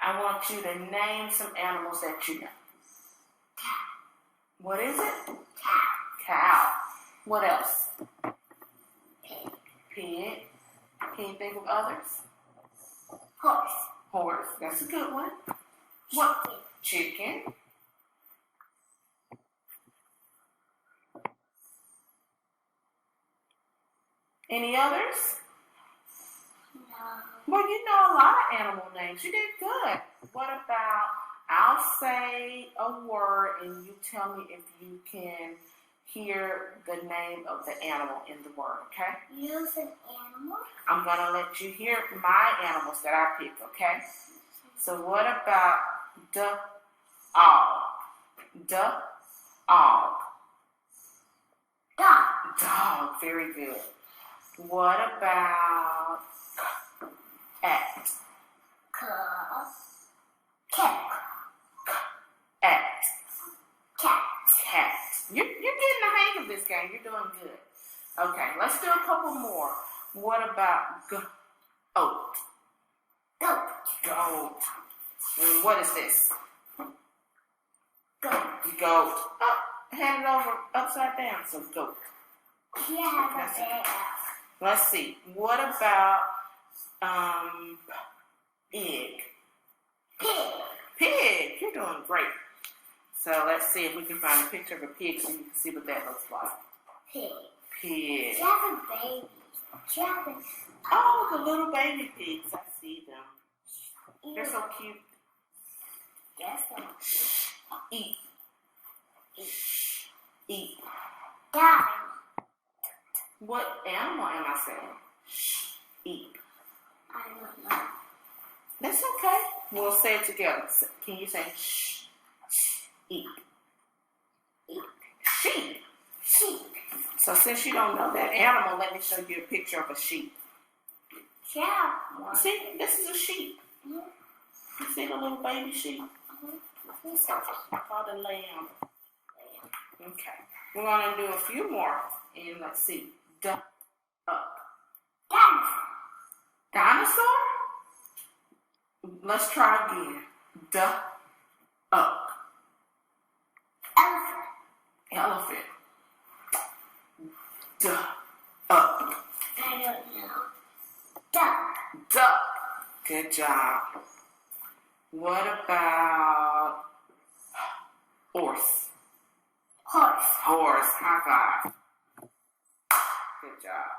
I want you to name some animals that you know. Cow. What is it? Cow. Cow. What else? Pig. Pig. Can you think of others? Horse. Horse. That's a good one. What? Chicken. Any others? No. Well, you know a lot of animal names. You did good. What about, I'll say a word and you tell me if you can hear the name of the animal in the word, okay? Use an animal. I'm going to let you hear my animals that I picked, okay? So what about the og? The og. Dog. Dog. Very good. What about at? Cat. At. Cat. Cat. You're getting the hang of this game. You're doing good. Okay, let's do a couple more. What about goat? Goat. Goat. And what is this? Goat. Goat. Oh, hand it over upside down. So goat. Yeah, That's that's it. Let's see. What about pig? Pig. Pig. You're doing great. So let's see if we can find a picture of a pig so you can see what that looks like. Pig. Pig. She has a baby. She has a... Oh, the little baby pigs. I see them. They're so cute. Yes, so Eat. Eat. Dog. What animal am I saying? Eat. I don't know. That's okay. We'll say it together. Can you say shh? Eat. Eat. Sheep. Sheep. So since you don't know that animal, let me show you a picture of a sheep. Yeah. One. See, this is a sheep. Mm-hmm. You see the little baby sheep? It's Called a lamb. Okay. We're going to do a few more. And let's see. Duck. Up. Dinosaur. Dinosaur? Let's try again. Duck. Up. Elephant. Elephant. Duck. Up. I don't know. Duck. Duck. Good job. What about horse? Horse. Horse. High five. Good job.